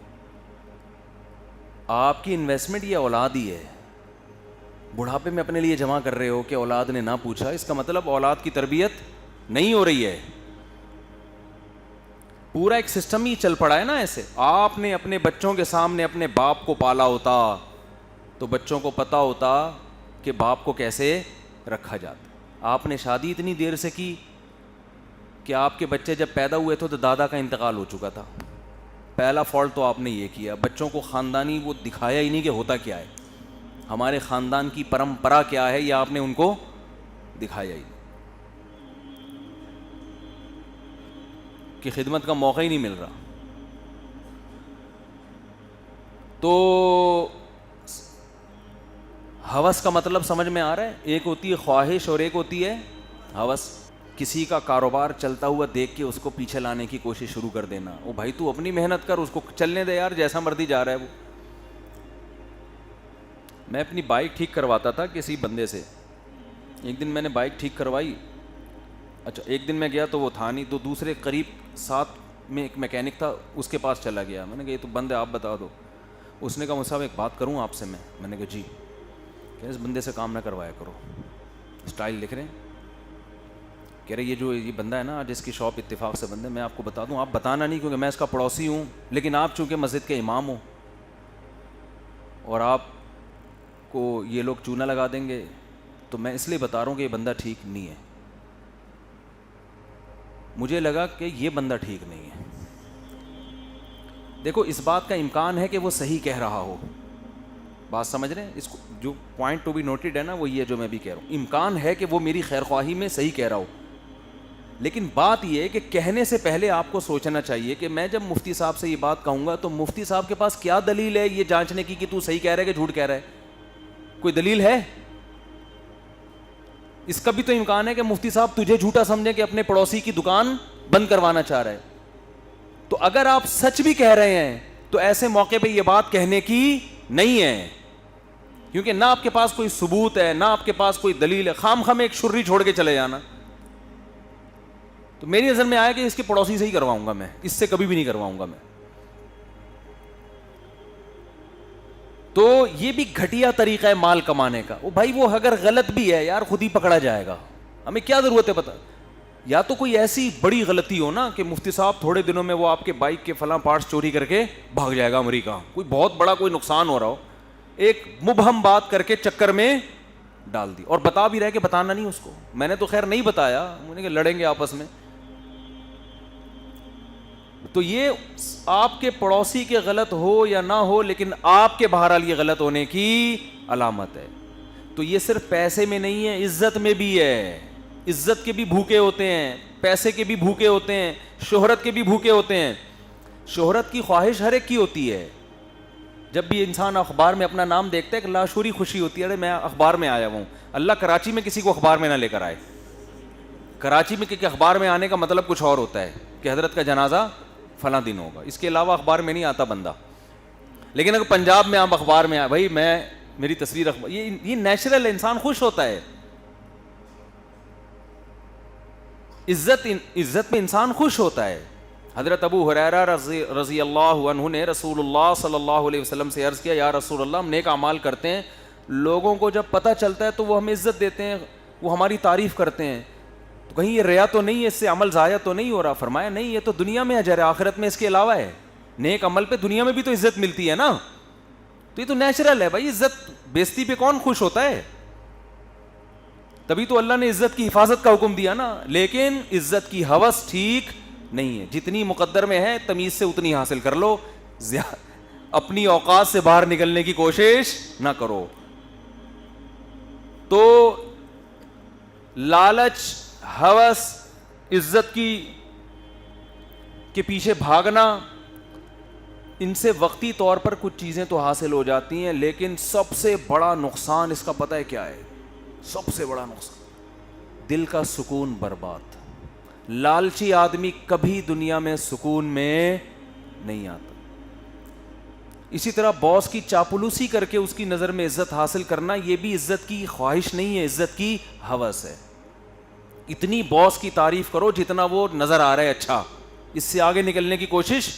آپ کی انویسٹمنٹ یہ اولاد ہی ہے, بڑھاپے میں اپنے لیے جمع کر رہے ہو کہ اولاد نے نہ پوچھا, اس کا مطلب اولاد کی تربیت نہیں ہو رہی ہے. پورا ایک سسٹم ہی چل پڑا ہے نا ایسے. آپ نے اپنے بچوں کے سامنے اپنے باپ کو پالا ہوتا تو بچوں کو پتا ہوتا کہ باپ کو کیسے رکھا جاتا. آپ نے شادی اتنی دیر سے کی کہ آپ کے بچے جب پیدا ہوئے تھے تو دادا کا انتقال ہو چکا تھا. پہلا فالٹ تو آپ نے یہ کیا, بچوں کو خاندانی وہ دکھایا ہی نہیں کہ ہوتا کیا ہے, ہمارے خاندان کی پرمپرا کیا ہے, یہ آپ نے ان کو دکھایا ہی نہیں, کہ خدمت کا موقع ہی نہیں مل رہا. تو ہوس کا مطلب سمجھ میں آ رہا ہے, ایک ہوتی ہے خواہش اور ایک ہوتی ہے ہوس. کسی کا کاروبار چلتا ہوا دیکھ کے اس کو پیچھے لانے کی کوشش شروع کر دینا, او بھائی تو اپنی محنت کر, اس کو چلنے دے یار, جیسا مرضی جا رہا ہے وہ. میں اپنی بائک ٹھیک کرواتا تھا کسی بندے سے, ایک دن میں نے بائک ٹھیک کروائی, اچھا ایک دن میں گیا تو وہ تھا نہیں, تو دوسرے قریب ساتھ میں ایک میکینک تھا, اس کے پاس چلا گیا. میں نے کہا یہ تو بند ہے, آپ بتا دو. اس نے کہا مصعب ایک بات کروں آپ سے میں نے کہا جی. کہ اس بندے سے کام نہ کروایا کرو, اسٹائل لکھ رہے ہیں. کہہ رہے یہ بندہ ہے نا آج اس کی شاپ اتفاق سے بند ہے, میں آپ کو بتا دوں, آپ بتانا نہیں کیونکہ میں اس کا پڑوسی ہوں, لیکن آپ چونکہ مسجد کے امام ہو اور آپ کو یہ لوگ چونا لگا دیں گے, تو میں اس لیے بتا رہا ہوں کہ یہ بندہ ٹھیک نہیں ہے. مجھے لگا کہ یہ بندہ ٹھیک نہیں ہے. دیکھو اس بات کا امکان ہے کہ وہ صحیح کہہ رہا ہو, بات سمجھ رہے ہیں, اس کو جو پوائنٹ ٹو بی نوٹڈ ہے نا وہ یہ جو میں بھی کہہ رہا ہوں, امکان ہے کہ وہ میری خیر خواہی میں صحیح کہہ رہا ہو, لیکن بات یہ ہے کہ کہنے سے پہلے آپ کو سوچنا چاہیے کہ میں جب مفتی صاحب سے یہ بات کہوں گا تو مفتی صاحب کے پاس کیا دلیل ہے یہ جانچنے کی کہ تو صحیح کہہ رہا ہے کہ جھوٹ کہہ رہا ہے. کوئی دلیل ہے؟ اس کا بھی تو امکان ہے کہ مفتی صاحب تجھے جھوٹا سمجھے کہ اپنے پڑوسی کی دکان بند کروانا چاہ رہا ہے. تو اگر آپ سچ بھی کہہ رہے ہیں تو ایسے موقع پہ یہ بات کہنے کی نہیں ہے, کیونکہ نہ آپ کے پاس کوئی ثبوت ہے نہ آپ کے پاس کوئی دلیل ہے. خام خام ایک شرری چھوڑ کے چلے جانا. تو میری نظر میں آیا کہ اس کے پڑوسی سے ہی کرواؤں گا میں, اس سے کبھی بھی نہیں کرواؤں گا میں. تو یہ بھی گھٹیا طریقہ ہے مال کمانے کا. وہ بھائی وہ اگر غلط بھی ہے یار خود ہی پکڑا جائے گا, ہمیں کیا ضرورت ہے پتہ. یا تو کوئی ایسی بڑی غلطی ہو نا کہ مفتی صاحب تھوڑے دنوں میں وہ آپ کے بائک کے فلاں پارٹس چوری کر کے بھاگ جائے گا امریکہ, کوئی بہت بڑا کوئی نقصان ہو رہا ہو, ایک مبہم بات کر کے چکر میں ڈال دی, اور بتا بھی رہے کہ بتانا نہیں اس کو. میں نے تو خیر نہیں بتایا, میں نے کہا لڑیں گے آپس میں. تو یہ آپ کے پڑوسی کے غلط ہو یا نہ ہو, لیکن آپ کے بہرحال یہ غلط ہونے کی علامت ہے. تو یہ صرف پیسے میں نہیں ہے, عزت میں بھی ہے. عزت کے بھی بھوکے ہوتے ہیں, پیسے کے بھی بھوکے ہوتے ہیں, شہرت کے بھی بھوکے ہوتے ہیں. شہرت کی خواہش ہر ایک کی ہوتی ہے. جب بھی انسان اخبار میں اپنا نام دیکھتا ہے کہ لاشعوری خوشی ہوتی ہے, ارے میں اخبار میں آیا ہوں. اللہ کراچی میں کسی کو اخبار میں نہ لے کر آئے. کراچی میں کہ اخبار میں آنے کا مطلب کچھ اور ہوتا ہے کہ حضرت کا جنازہ فلاں دن ہوگا, اس کے علاوہ اخبار میں نہیں آتا بندہ. لیکن اگر پنجاب میں آپ اخبار میں آئے, بھائی میں میری تصویر اخبار, یہ نیچرل ہے, انسان خوش ہوتا ہے. عزت میں انسان خوش ہوتا ہے. حضرت ابو ہریرہ رضی اللہ عنہ نے رسول اللہ صلی اللہ علیہ وسلم سے عرض کیا, یا رسول اللہ ہم نیک اعمال کرتے ہیں, لوگوں کو جب پتہ چلتا ہے تو وہ ہمیں عزت دیتے ہیں, وہ ہماری تعریف کرتے ہیں, تو کہیں یہ ریا تو نہیں ہے, اس سے عمل ضائع تو نہیں ہو رہا؟ فرمایا نہیں, یہ تو دنیا میں اجر ہے, آخرت میں اس کے علاوہ ہے. نیک عمل پہ دنیا میں بھی تو عزت ملتی ہے نا. تو یہ تو نیچرل ہے بھائی, عزت بیزتی پہ کون خوش ہوتا ہے؟ تبھی تو اللہ نے عزت کی حفاظت کا حکم دیا نا. لیکن عزت کی ہوس ٹھیک نہیں ہے. جتنی مقدر میں ہے تمیز سے اتنی حاصل کر لو, اپنی اوقات سے باہر نکلنے کی کوشش نہ کرو. تو لالچ, ہوس, عزت کے پیچھے بھاگنا, ان سے وقتی طور پر کچھ چیزیں تو حاصل ہو جاتی ہیں, لیکن سب سے بڑا نقصان اس کا پتہ ہے کیا ہے؟ سب سے بڑا نقصان دل کا سکون برباد. لالچی آدمی کبھی دنیا میں سکون میں نہیں آتا. اسی طرح باس کی چاپلوسی کر کے اس کی نظر میں عزت حاصل کرنا, یہ بھی عزت کی خواہش نہیں ہے, عزت کی ہوس ہے. اتنی باس کی تعریف کرو جتنا وہ نظر آ رہا ہے اچھا, اس سے آگے نکلنے کی کوشش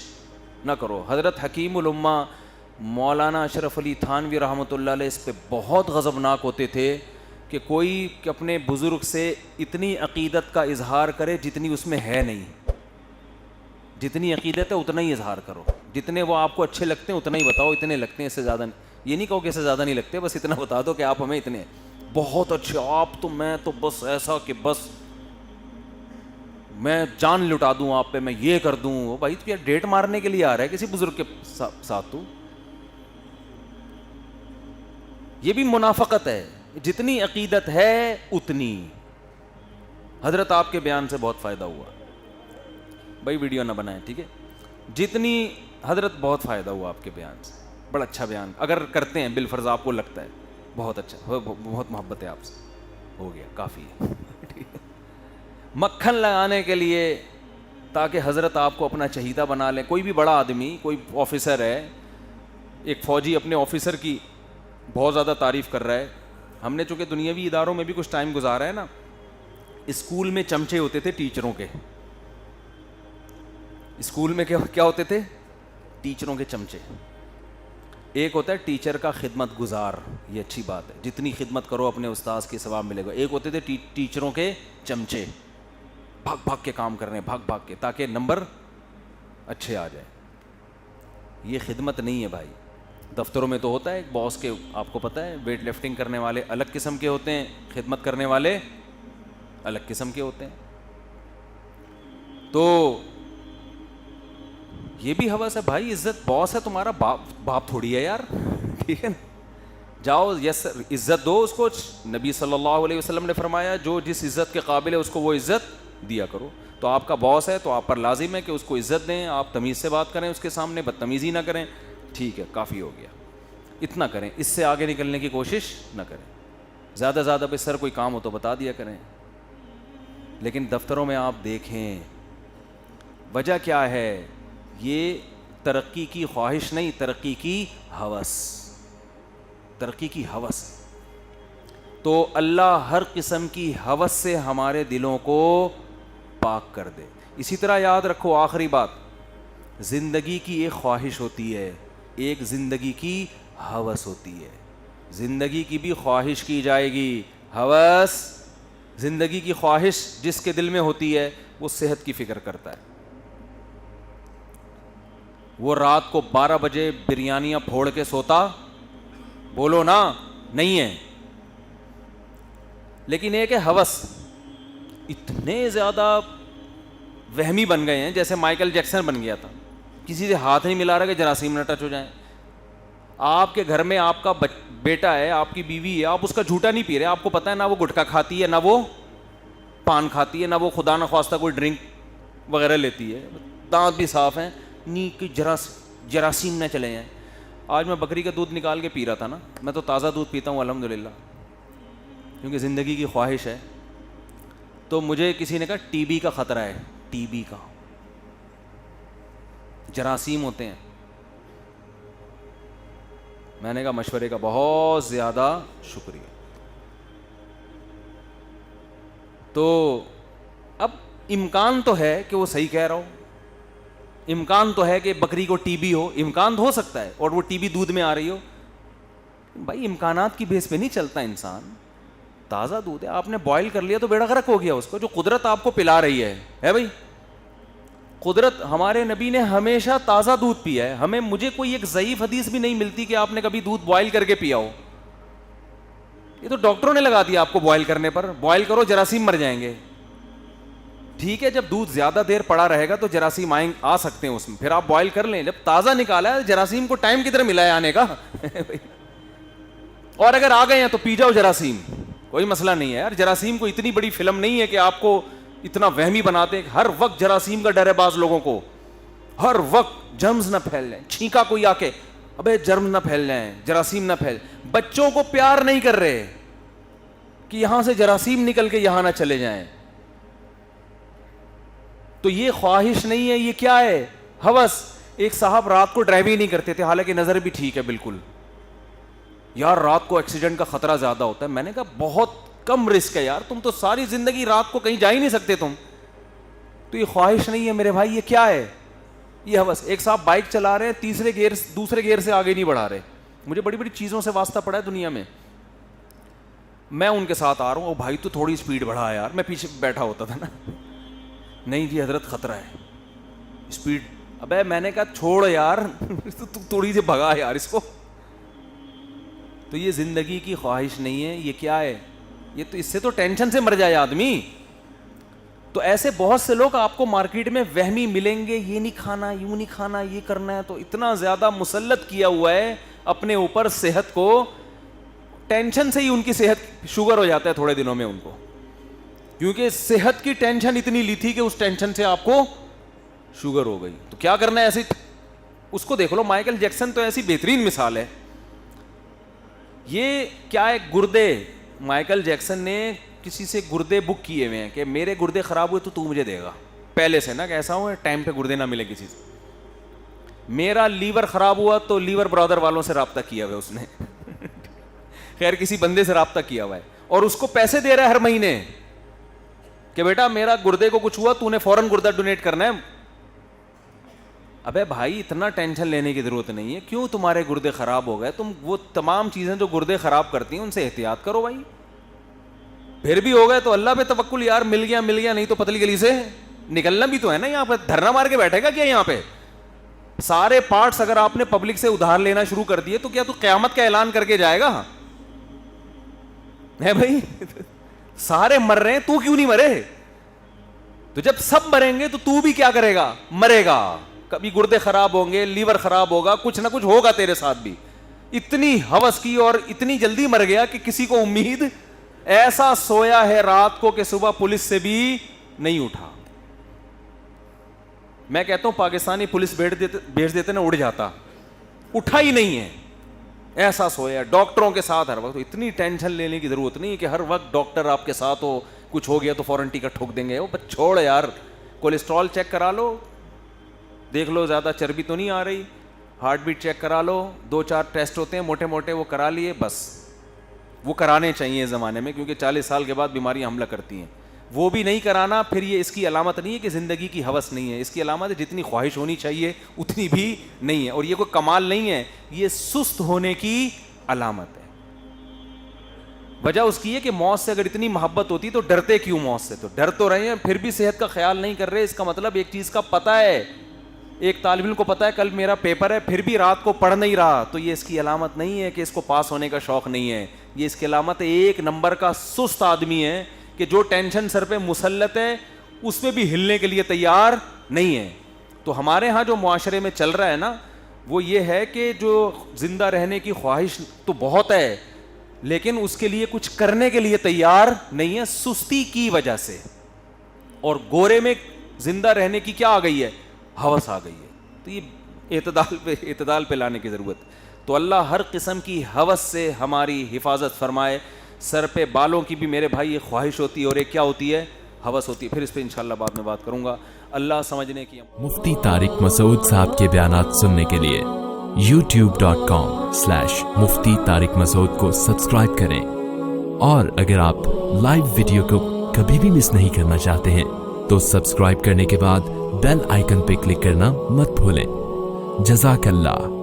نہ کرو. حضرت حکیم الامہ مولانا اشرف علی تھانوی رحمۃ اللہ علیہ اس پہ بہت غضبناک ہوتے تھے کہ کوئی اپنے بزرگ سے اتنی عقیدت کا اظہار کرے جتنی اس میں ہے نہیں. جتنی عقیدت ہے اتنا ہی اظہار کرو, جتنے وہ آپ کو اچھے لگتے ہیں اتنا ہی بتاؤ, اتنے لگتے ہیں اس سے زیادہ نہیں. یہ نہیں کہو کہ اس سے زیادہ نہیں لگتے, بس اتنا بتا دو کہ آپ ہمیں اتنے بہت اچھے, آپ تو میں تو بس ایسا کہ بس میں جان لٹا دوں آپ پہ, میں یہ کر دوں. بھائی تو کیا ڈیٹ مارنے کے لیے آ رہا ہے کسی بزرگ کے ساتھ؟ تو یہ بھی منافقت ہے. جتنی عقیدت ہے اتنی. حضرت آپ کے بیان سے بہت فائدہ ہوا بھائی, ویڈیو نہ بنائیں ٹھیک ہے. جتنی حضرت بہت فائدہ ہوا آپ کے بیان سے, بڑا اچھا بیان, اگر کرتے ہیں بالفرض آپ کو لگتا ہے بہت اچھا, بہت محبت ہے آپ سے, ہو گیا کافی ہے. مکھن لگانے کے لیے تاکہ حضرت آپ کو اپنا چہیتا بنا لیں. کوئی بھی بڑا آدمی, کوئی آفیسر ہے, ایک فوجی اپنے آفیسر کی بہت زیادہ تعریف کر رہا ہے. ہم نے چونکہ دنیاوی اداروں میں بھی کچھ ٹائم گزارا ہے نا, اسکول میں چمچے ہوتے تھے ٹیچروں کے. اسکول میں کیا ہوتے تھے؟ ٹیچروں کے چمچے. ایک ہوتا ہے ٹیچر کا خدمت گزار, یہ اچھی بات ہے, جتنی خدمت کرو اپنے استاذ کی ثواب ملے گا. ایک ہوتے تھے ٹیچروں کے چمچے, بھاگ بھاگ کے کام کرنے, بھاگ بھاگ کے, تاکہ نمبر اچھے آ جائے. یہ خدمت نہیں ہے بھائی. دفتروں میں تو ہوتا ہے ایک باس کے, آپ کو پتہ ہے, ویٹ لفٹنگ کرنے والے الگ قسم کے ہوتے ہیں, خدمت کرنے والے الگ قسم کے ہوتے ہیں. تو یہ بھی ہوس ہے بھائی, عزت, باس ہے تمہارا, باپ تھوڑی ہے یار, ٹھیک ہے نا. جاؤ یس عزت دو اس کو. نبی صلی اللہ علیہ وسلم نے فرمایا جو جس عزت کے قابل ہے اس کو وہ عزت دیا کرو. تو آپ کا باس ہے تو آپ پر لازم ہے کہ اس کو عزت دیں, آپ تمیز سے بات کریں اس کے سامنے, بدتمیزی نہ کریں. ٹھیک ہے, کافی ہو گیا, اتنا کریں, اس سے آگے نکلنے کی کوشش نہ کریں. زیادہ زیادہ بس سر کوئی کام ہو تو بتا دیا کریں. لیکن دفتروں میں آپ دیکھیں وجہ کیا ہے, یہ ترقی کی خواہش نہیں, ترقی کی ہوس, ترقی کی ہوس. تو اللہ ہر قسم کی ہوس سے ہمارے دلوں کو پاک کر دے. اسی طرح یاد رکھو, آخری بات, زندگی کی ایک خواہش ہوتی ہے, ایک زندگی کی ہوس ہوتی ہے. زندگی کی بھی خواہش کی جائے گی, ہوس. زندگی کی خواہش جس کے دل میں ہوتی ہے وہ صحت کی فکر کرتا ہے. وہ رات کو 12 بجے بریانیاں پھوڑ کے سوتا, بولو نا, نہیں ہے. لیکن ایک ہے ہوس. اتنے زیادہ وہمی بن گئے ہیں جیسے مائیکل جیکسن بن گیا تھا, کسی سے ہاتھ نہیں ملا رہا کہ جراثیم نہ ٹچ ہو جائیں. آپ کے گھر میں آپ کا بیٹا ہے, آپ کی بیوی ہے, آپ اس کا جھوٹا نہیں پی رہے, آپ کو پتہ ہے نہ وہ گٹکا کھاتی ہے, نہ وہ پان کھاتی ہے, نہ وہ خدا نہ خواستہ کوئی ڈرنک وغیرہ لیتی ہے, دانت بھی صاف ہیں, نہیں کہ جراثیم نہ چلے جائیں. آج میں بکری کا دودھ نکال کے پی رہا تھا نا, میں تو تازہ دودھ پیتا ہوں الحمدللہ, کیونکہ زندگی کی خواہش ہے. تو مجھے کسی نے کہا ٹی بی کا خطرہ ہے, ٹی بی کا, جراثیم ہوتے ہیں. میں نے کہا مشورے کا بہت زیادہ شکریہ. تو اب امکان تو ہے کہ وہ صحیح کہہ رہا ہو, امکان تو ہے کہ بکری کو ٹی بی ہو, امکان تو ہو سکتا ہے, اور وہ ٹی بی دودھ میں آ رہی ہو. بھائی امکانات کی بیس پہ نہیں چلتا انسان. تازہ دودھ ہے, آپ نے بوائل کر لیا تو بیڑا غرق ہو گیا اس کو, جو قدرت آپ کو پلا رہی ہے بھائی. قدرت, ہمارے نبی نے ہمیشہ تازہ دودھ پیا ہے. مجھے کوئی ایک ضعیف حدیث بھی نہیں ملتی کہ آپ نے کبھی دودھ بوائل کر کے پیا ہو. یہ تو ڈاکٹروں نے لگا دیا آپ کو بوائل کرنے پر, بوائل کرو جراثیم مر جائیں گے. ٹھیک ہے, جب دودھ زیادہ دیر پڑا رہے گا تو جراثیم آ سکتے ہیں اس میں, پھر آپ بوائل کر لیں. جب تازہ نکالا ہے جراثیم کو ٹائم کدھر ملا ہے آنے کا, اور اگر آ گئے ہیں تو پی جاؤ جراثیم, کوئی مسئلہ نہیں ہے یار. جراثیم کو اتنی بڑی فلم نہیں ہے کہ آپ کو اتنا وہمی بناتے ہیں. ہر وقت جراثیم کا ڈر ہے بعض لوگوں کو, ہر وقت جرمز نہ پھیل جائیں, چھینکا کوئی آ کے ابے جرم نہ پھیل جائیں, جراثیم نہ پھیل. بچوں کو پیار نہیں کر رہے کہ یہاں سے جراثیم نکل کے یہاں نہ چلے جائیں. تو یہ خواہش نہیں ہے, یہ کیا ہے, ہوس. ایک صاحب رات کو ڈرائیو ہی نہیں کرتے تھے, حالانکہ نظر بھی ٹھیک ہے بالکل. یار رات کو ایکسیڈنٹ کا خطرہ زیادہ ہوتا ہے. میں نے کہا بہت کم رسک ہے یار, تم تو ساری زندگی رات کو کہیں جا ہی نہیں سکتے تم. تو یہ خواہش نہیں ہے میرے بھائی, یہ کیا ہے, یہ ہوس. ایک صاحب بائک چلا رہے ہیں, دوسرے گیئر سے آگے نہیں بڑھا رہے. مجھے بڑی بڑی چیزوں سے واسطہ پڑا ہے دنیا میں, میں ان کے ساتھ آ رہا ہوں, او بھائی تو تھوڑی اسپیڈ بڑھا یار. میں پیچھے بیٹھا ہوتا تھا نا, نہیں جی حضرت خطرہ ہے, اسپیڈ. ابے میں نے کہا چھوڑ یار, تو تھوڑی سی بھگا یار اس کو. تو یہ زندگی کی خواہش نہیں ہے, یہ کیا ہے, یہ تو اس سے تو ٹینشن سے مر جائے آدمی. تو ایسے بہت سے لوگ آپ کو مارکیٹ میں وہمی ملیں گے, یہ نہیں کھانا, یوں نہیں کھانا, یہ کرنا ہے. تو اتنا زیادہ مسلط کیا ہوا ہے اپنے اوپر صحت کو, ٹینشن سے ہی ان کی صحت, شوگر ہو جاتا ہے تھوڑے دنوں میں ان کو, کیونکہ صحت کی ٹینشن اتنی لی تھی کہ اس ٹینشن سے آپ کو شوگر ہو گئی. تو کیا کرنا ہے, ایسے اس کو دیکھ لو. مائیکل جیکسن تو ایسی بہترین مثال ہے. یہ کیا ہے, گردے. مائیکل جیکسن نے کسی سے گردے بک کیے ہوئے ہیں کہ میرے گردے خراب ہوئے تو مجھے دے گا پہلے سے نا, کہ ایسا ہو ٹائم پہ گردے نہ ملے کسی سے. میرا لیور خراب ہوا تو لیور برادر والوں سے رابطہ کیا ہوا ہے اس نے, خیر کسی بندے سے رابطہ کیا ہوا ہے, اور اس کو پیسے دے رہا ہے ہر مہینے کہ بیٹا میرا گردے کو کچھ ہوا تو نے فوراً گردہ ڈونیٹ کرنا ہے. ابے بھائی اتنا ٹینشن لینے کی ضرورت نہیں ہے. کیوں تمہارے گردے خراب ہو گئے؟ تم وہ تمام چیزیں جو گردے خراب کرتی ہیں ان سے احتیاط کرو بھائی. پھر بھی ہو گئے تو اللہ پہ توکل یار, مل گیا نہیں تو پتلی گلی سے نکلنا بھی تو ہے نا. یہاں پہ دھرنا مار کے بیٹھے گا کیا؟ یہاں پہ سارے پارٹس اگر آپ نے پبلک سے ادھار لینا شروع کر دیے تو کیا تو قیامت کا اعلان کر کے جائے گا؟ ہے بھائی, سارے مر رہے ہیں, تو کیوں نہیں مرے؟ تو جب سب مریں گے تو تو بھی کیا کرے گا؟ مرے گا. کبھی گردے خراب ہوں گے, لیور خراب ہوگا, کچھ نہ کچھ ہوگا تیرے ساتھ بھی. اتنی ہوس کی اور اتنی جلدی مر گیا کہ کسی کو امید, ایسا سویا ہے رات کو کہ صبح پولیس سے بھی نہیں اٹھا. میں کہتا ہوں پاکستانی پولیس بھیج دیتے نا, اڑ جاتا, اٹھا ہی نہیں ہے, ایسا سویا. ڈاکٹروں کے ساتھ ہر وقت, اتنی ٹینشن لینے کی ضرورت نہیں ہے کہ ہر وقت ڈاکٹر آپ کے ساتھ ہو, کچھ ہو گیا تو فوراً ٹکٹ ٹھوک دیں گے. وہ چھوڑ یار, کولیسٹرول چیک کرا لو, دیکھ لو زیادہ چربی تو نہیں آ رہی, ہارٹ بیٹ چیک کرا لو, 2-4 ٹیسٹ ہوتے ہیں موٹے موٹے, وہ کرا لیے بس. وہ کرانے چاہیے اس زمانے میں, کیونکہ 40 سال کے بعد بیماریاں حملہ کرتی ہیں. وہ بھی نہیں کرانا پھر یہ اس کی علامت نہیں ہے کہ زندگی کی ہوس نہیں ہے, اس کی علامت ہے جتنی خواہش ہونی چاہیے اتنی بھی نہیں ہے. اور یہ کوئی کمال نہیں ہے, یہ سست ہونے کی علامت ہے. وجہ اس کی ہے کہ موت سے اگر اتنی محبت ہوتی تو ڈرتے کیوں موت سے؟ تو ڈر تو رہے ہیں پھر بھی صحت کا خیال نہیں کر رہے. اس کا مطلب ایک چیز کا پتہ ہے, ایک طالب علم کو پتہ ہے کل میرا پیپر ہے, پھر بھی رات کو پڑھ نہیں رہا, تو یہ اس کی علامت نہیں ہے کہ اس کو پاس ہونے کا شوق نہیں ہے. یہ اس کی علامت ایک نمبر کا سست آدمی ہے کہ جو ٹینشن سر پہ مسلط ہے اس میں بھی ہلنے کے لیے تیار نہیں ہے. تو ہمارے ہاں جو معاشرے میں چل رہا ہے نا, وہ یہ ہے کہ جو زندہ رہنے کی خواہش تو بہت ہے لیکن اس کے لیے کچھ کرنے کے لیے تیار نہیں ہے, سستی کی وجہ سے. اور گورے میں زندہ رہنے کی کیا آ گئی ہے؟ ہوس آ گئی ہے. تو یہ اعتدال پہ لانے کی ضرورت. تو اللہ ہر قسم کی ہوس سے ہماری حفاظت فرمائے. سر پہ بالوں کی بھی میرے بھائی ایک خواہش ہوتی ہے اور ایک کیا ہوتی ہے؟ ہوس ہوتی ہے. پھر اس پہ انشاءاللہ بعد میں بات کروں گا. اللہ سمجھنے کی. مفتی طارق مسعود صاحب کے بیانات سننے کے لیے youtube.com/مفتی طارق مسعود کو سبسکرائب کریں. اور اگر آپ لائیو ویڈیو کو کبھی بھی مس نہیں کرنا چاہتے ہیں تو سبسکرائب کرنے کے بعد بیل آئیکن پہ کلک کرنا مت بھولیں. جزاک اللہ.